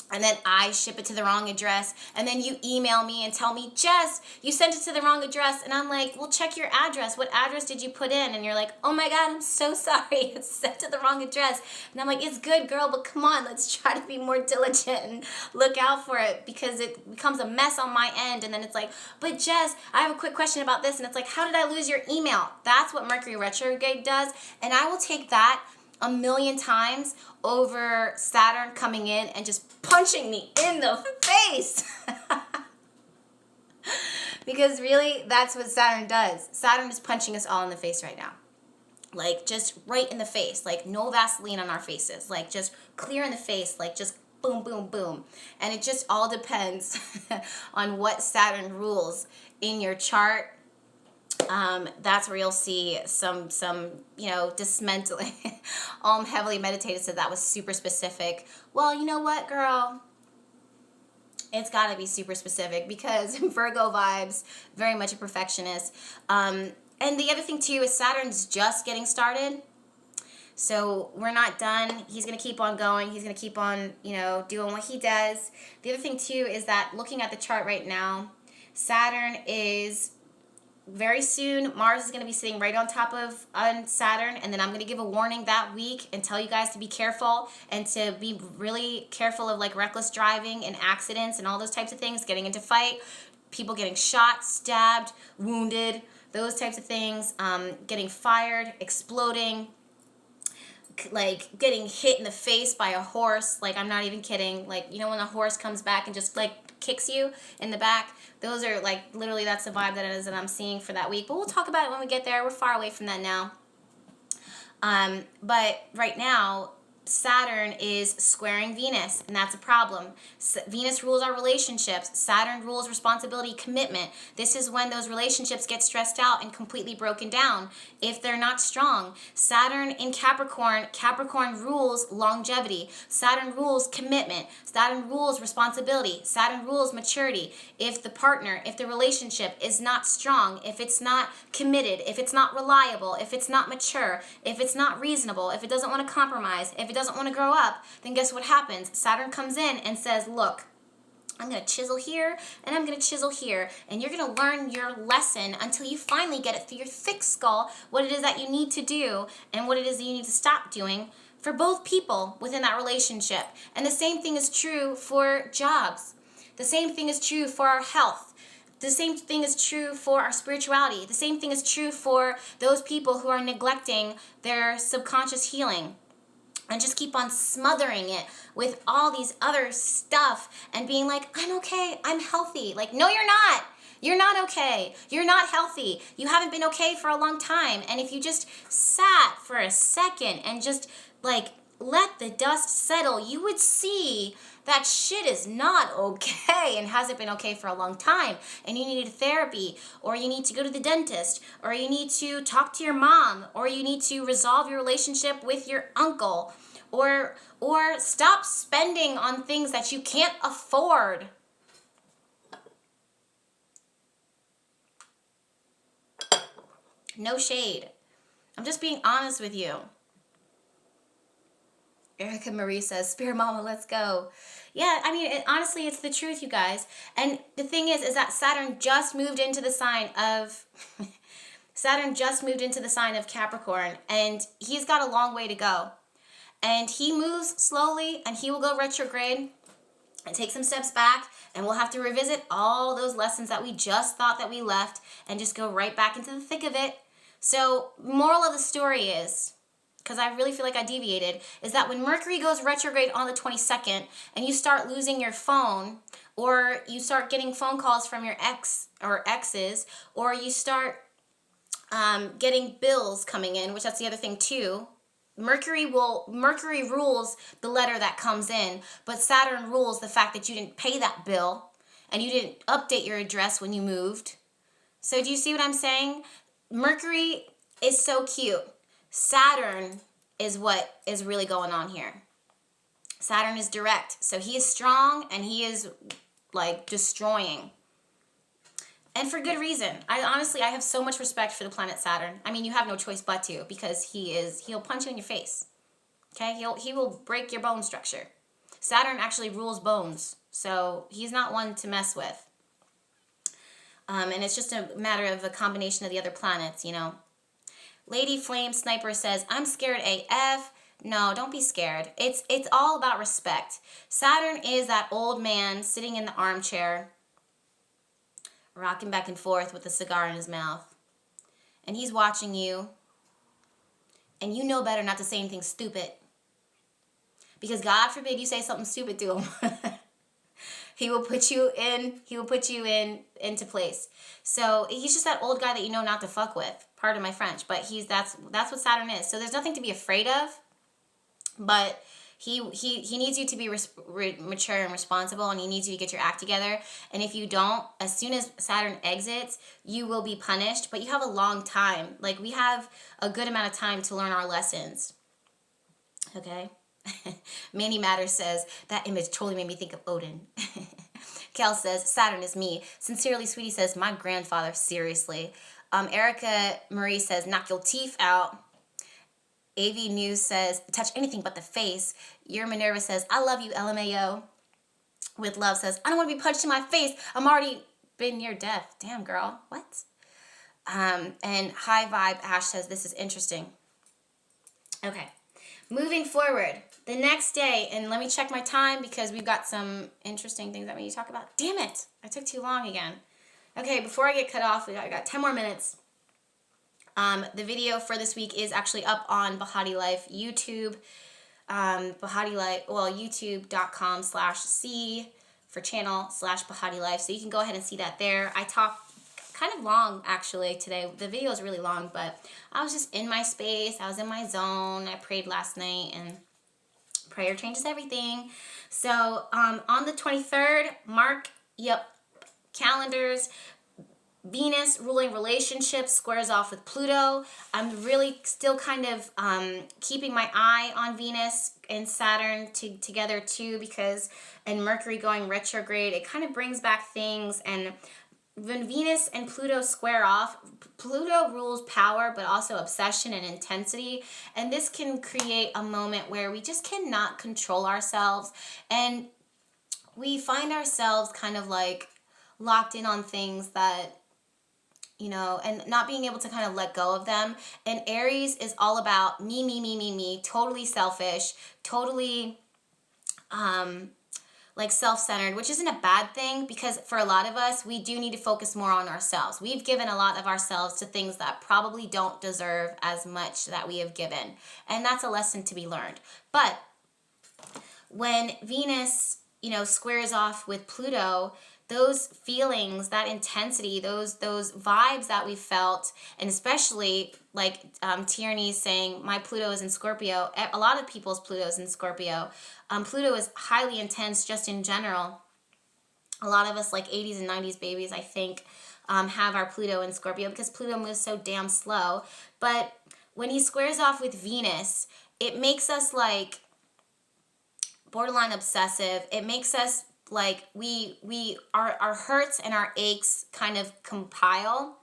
and then I ship it to the wrong address, and then you email me and tell me, Jess, you sent it to the wrong address, and I'm like, well, check your address. What address did you put in? And you're like, oh my God, I'm so sorry, it's sent to the wrong address. And I'm like, it's good, girl, but come on, let's try to be more diligent and look out for it, because it becomes a mess on my end, and then it's like, but Jess, I have a quick question about this, and it's like, how did I lose your email? That's what Mercury retrograde does, and I will take that a million times over Saturn coming in and just punching me in the face. Because really, that's what Saturn does. Saturn is punching us all in the face right now. Like, just right in the face. Like, no Vaseline on our faces. Like, just clear in the face. Like, just boom, boom, boom. And it just all depends on what Saturn rules in your chart. That's where you'll see some dismantling. Heavily meditated said that was super specific. Well, you know what, girl? It's got to be super specific, because Virgo vibes, very much a perfectionist. And the other thing too is Saturn's just getting started. So we're not done. He's going to keep on going. He's going to keep on, doing what he does. The other thing too is that looking at the chart right now, Saturn is very soon, Mars is going to be sitting right on top of Saturn, and then I'm going to give a warning that week and tell you guys to be careful and to be really careful of like reckless driving and accidents and all those types of things, getting into fight, people getting shot, stabbed, wounded, those types of things, getting fired, exploding, like getting hit in the face by a horse. Like, I'm not even kidding. Like, when a horse comes back and just like kicks you in the back. Those are like, literally, that's the vibe that I'm seeing for that week. But we'll talk about it when we get there. We're far away from that now. But right now, Saturn is squaring Venus, and that's a problem. Venus rules our relationships. Saturn rules responsibility, commitment. This is when those relationships get stressed out and completely broken down if they're not strong. Saturn in Capricorn, Capricorn rules longevity. Saturn rules commitment. Saturn rules responsibility. Saturn rules maturity. If the partner, if the relationship is not strong, if it's not committed, if it's not reliable, if it's not mature, if it's not reasonable, if it doesn't want to compromise, if it doesn't want to grow up, then guess what happens? Saturn comes in and says, look, I'm going to chisel here and I'm going to chisel here, and you're going to learn your lesson until you finally get it through your thick skull what it is that you need to do and what it is that you need to stop doing for both people within that relationship. And the same thing is true for jobs. The same thing is true for our health. The same thing is true for our spirituality. The same thing is true for those people who are neglecting their subconscious healing and just keep on smothering it with all these other stuff and being like, I'm okay, I'm healthy. Like, no, you're not. You're not okay. You're not healthy. You haven't been okay for a long time. And if you just sat for a second and just like let the dust settle, you would see that shit is not okay and hasn't been okay for a long time. And you need therapy, or you need to go to the dentist, or you need to talk to your mom, or you need to resolve your relationship with your uncle, or stop spending on things that you can't afford. No shade. I'm just being honest with you. Erica Marie says, Spirit Mama, let's go. Yeah, I mean, honestly, it's the truth, you guys. And the thing is that Saturn just moved into the sign of Capricorn, and he's got a long way to go. And he moves slowly, and he will go retrograde and take some steps back, and we'll have to revisit all those lessons that we just thought that we left and just go right back into the thick of it. So, moral of the story is, because I really feel like I deviated, is that when Mercury goes retrograde on the 22nd and you start losing your phone, or you start getting phone calls from your ex or exes, or you start getting bills coming in, which that's the other thing too. Mercury rules the letter that comes in, but Saturn rules the fact that you didn't pay that bill and you didn't update your address when you moved. So do you see what I'm saying? Mercury is so cute. Saturn is what is really going on here. Saturn is direct. So he is strong and he is like destroying. And for good reason. I have so much respect for the planet Saturn. I mean, you have no choice but to, because he'll punch you in your face. Okay? He will break your bone structure. Saturn actually rules bones. So he's not one to mess with. And it's just a matter of a combination of the other planets, you know. Lady Flame Sniper says, I'm scared AF. No, don't be scared. It's all about respect. Saturn is that old man sitting in the armchair, rocking back and forth with a cigar in his mouth. And he's watching you. And you know better not to say anything stupid. Because God forbid you say something stupid to him. He will put you into place. So he's just that old guy that you know not to fuck with. Pardon my French, but that's what Saturn is. So there's nothing to be afraid of, but he needs you to be mature and responsible, and he needs you to get your act together. And if you don't, as soon as Saturn exits, you will be punished. But you have a long time. Like, we have a good amount of time to learn our lessons. Okay. Manny Matters says, that image totally made me think of Odin. Kel says, Saturn is me. Sincerely, Sweetie says, my grandfather, seriously. Erica Marie says, knock your teeth out. AV News says, touch anything but the face. Your Minerva says, I love you, LMAO. With Love says, I don't want to be punched in my face. I'm already been near death. Damn, girl. What? And High Vibe Ash says, this is interesting. Okay. Moving forward, the next day, and let me check my time because we've got some interesting things that we need to talk about. Damn it, I took too long again. Okay, before I get cut off, I got 10 more minutes. The video for this week is actually up on BehatiLife YouTube. BehatiLife, well, youtube.com/C for channel/BehatiLife. So you can go ahead and see that there. I talk kind of long actually today. The video is really long, but I was just in my space. I was in my zone. I prayed last night, and prayer changes everything. So on the 23rd, mark, calendars. Venus ruling relationships squares off with Pluto. I'm really still kind of keeping my eye on Venus and Saturn together too, and Mercury going retrograde, it kind of brings back things. And when Venus and Pluto square off, Pluto rules power, but also obsession and intensity. And this can create a moment where we just cannot control ourselves. And we find ourselves kind of like locked in on things that, you know, and not being able to kind of let go of them. And Aries is all about me, totally selfish, totally like self-centered, which isn't a bad thing, because for a lot of us, we do need to focus more on ourselves. We've given a lot of ourselves to things that probably don't deserve as much that we have given. And that's a lesson to be learned. But when Venus, you know, squares off with Pluto, those feelings, that intensity, those vibes that we felt, and especially like Tierney saying, my Pluto is in Scorpio. A lot of people's Pluto is in Scorpio. Pluto is highly intense just in general. A lot of us, like 80s and 90s babies, I think, have our Pluto in Scorpio because Pluto moves so damn slow. But when he squares off with Venus, it makes us like borderline obsessive. It makes us like our hurts and our aches kind of compile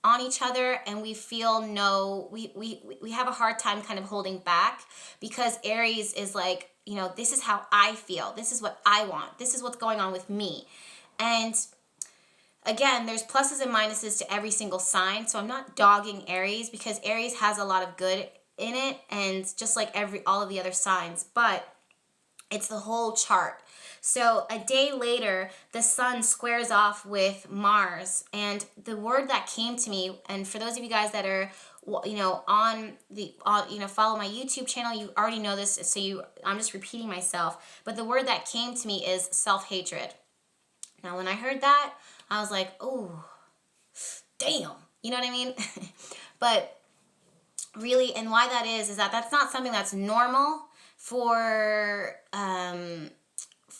on each other, and we feel we have a hard time kind of holding back, because Aries is like, you know, this is how I feel, this is what I want, this is what's going on with me. And again, there's pluses and minuses to every single sign, so I'm not dogging Aries, because Aries has a lot of good in it, and just like all of the other signs, but it's the whole chart. So a day later, the sun squares off with Mars, and the word that came to me, and for those of you guys that are, you know, follow my YouTube channel, you already know this, so I'm just repeating myself, but the word that came to me is self-hatred. Now, when I heard that, I was like, oh, damn, you know what I mean? But really, and why that is that that's not something that's normal for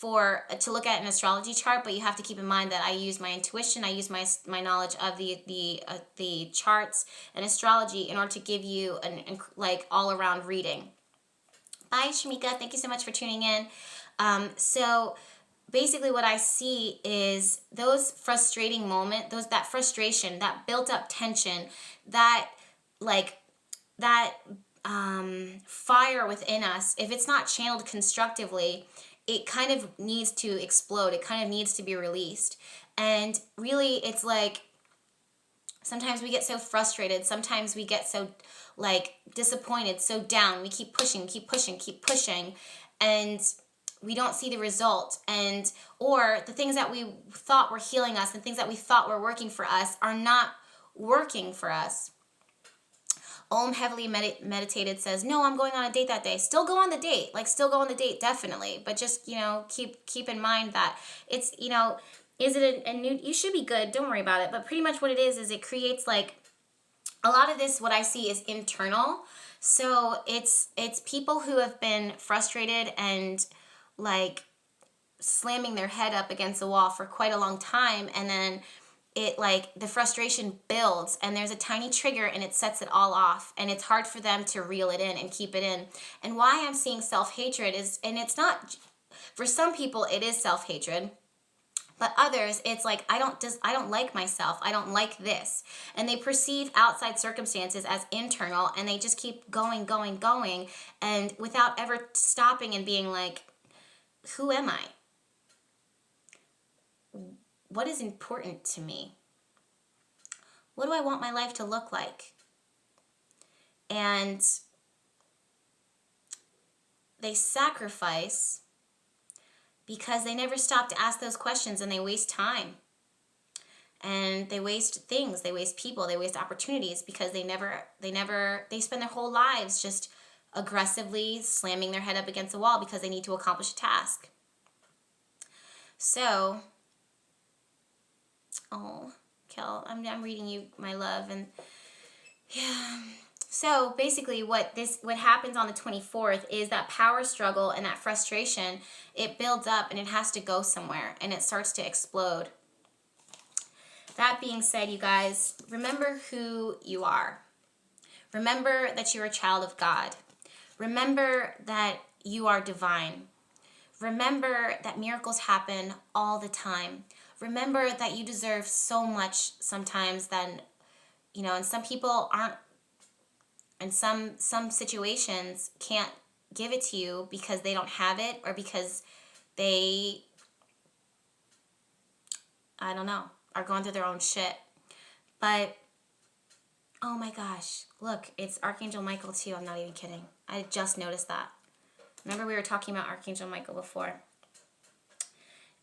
to look at an astrology chart, but you have to keep in mind that I use my intuition, I use my knowledge of the charts and astrology in order to give you an like all around reading. Bye, Shamika. Thank you so much for tuning in. So basically what I see is those frustrating moments, that frustration, that built up tension, that fire within us, if it's not channeled constructively, it kind of needs to explode. It kind of needs to be released. And really, it's like sometimes we get so frustrated. Sometimes we get so like disappointed, so down. We keep pushing, and we don't see the result. And or the things that we thought were healing us and things that we thought were working for us are not working for us. Om Heavily Meditated says, no, I'm going on a date that day. Still go on the date. Like, still go on the date, definitely. But just, keep in mind that it's, is it a new, you should be good. Don't worry about it. But pretty much what it is it creates, like, a lot of this, what I see is internal. So it's people who have been frustrated and, like, slamming their head up against the wall for quite a long time. And then the frustration builds and there's a tiny trigger and it sets it all off, and it's hard for them to reel it in and keep it in. And why I'm seeing self-hatred is, and it's not, for some people it is self-hatred, but others it's like, I don't like myself, I don't like this, and they perceive outside circumstances as internal, and they just keep going, and without ever stopping and being like, who am I? What is important to me? What do I want my life to look like? And they sacrifice because they never stop to ask those questions, and they waste time. And they waste things, they waste people, they waste opportunities because they spend their whole lives just aggressively slamming their head up against the wall because they need to accomplish a task. So, oh, Kel, I'm reading you, my love, and yeah. So basically what happens on the 24th is that power struggle and that frustration, it builds up and it has to go somewhere and it starts to explode. That being said, you guys, remember who you are. Remember that you're a child of God. Remember that you are divine. Remember that miracles happen all the time. Remember that you deserve so much sometimes than, and some people aren't, and some situations can't give it to you because they don't have it, or because they, I don't know, are going through their own shit. But, oh my gosh, look, it's Archangel Michael too. I'm not even kidding. I just noticed that. Remember we were talking about Archangel Michael before.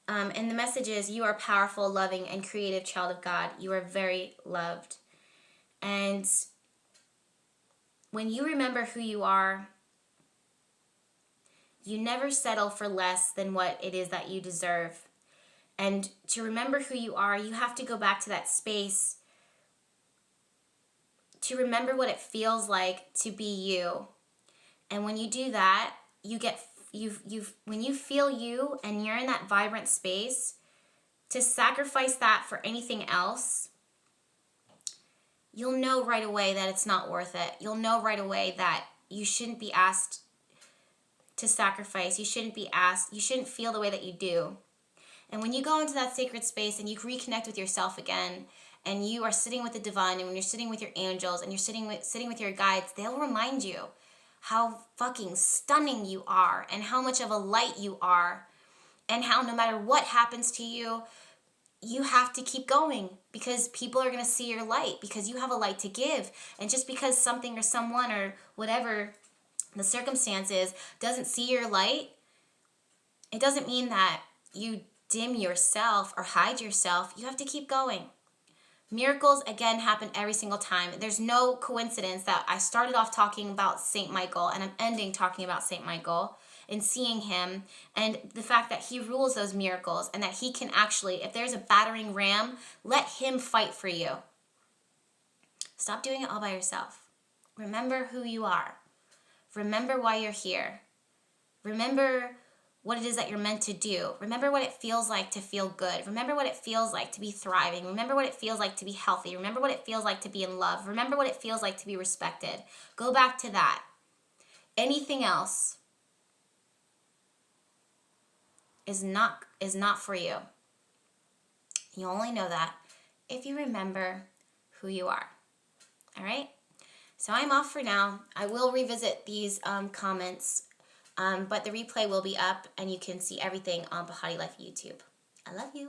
And the message is, you are powerful, loving, and creative child of God. You are very loved. And when you remember who you are, you never settle for less than what it is that you deserve. And to remember who you are, you have to go back to that space to remember what it feels like to be you. And when you do that, when you feel you and you're in that vibrant space, to sacrifice that for anything else, you'll know right away that it's not worth it. You'll know right away that you shouldn't be asked to sacrifice. You shouldn't feel the way that you do. And when you go into that sacred space and you reconnect with yourself again, and you are sitting with the divine, and when you're sitting with your angels and you're sitting with your guides, they'll remind you how fucking stunning you are and how much of a light you are, and how no matter what happens to you, you have to keep going, because people are going to see your light, because you have a light to give. And just because something or someone or whatever the circumstances doesn't see your light, it doesn't mean that you dim yourself or hide yourself. You have to keep going. Miracles, again, happen every single time. There's no coincidence that I started off talking about St. Michael and I'm ending talking about St. Michael and seeing him, and the fact that he rules those miracles, and that he can actually, if there's a battering ram, let him fight for you. Stop doing it all by yourself. Remember who you are. Remember why you're here. Remember what it is that you're meant to do. Remember what it feels like to feel good. Remember what it feels like to be thriving. Remember what it feels like to be healthy. Remember what it feels like to be in love. Remember what it feels like to be respected. Go back to that. Anything else is not for you. You only know that if you remember who you are. All right? So I'm off for now. I will revisit these comments, but the replay will be up and you can see everything on BehatiLife YouTube. I love you.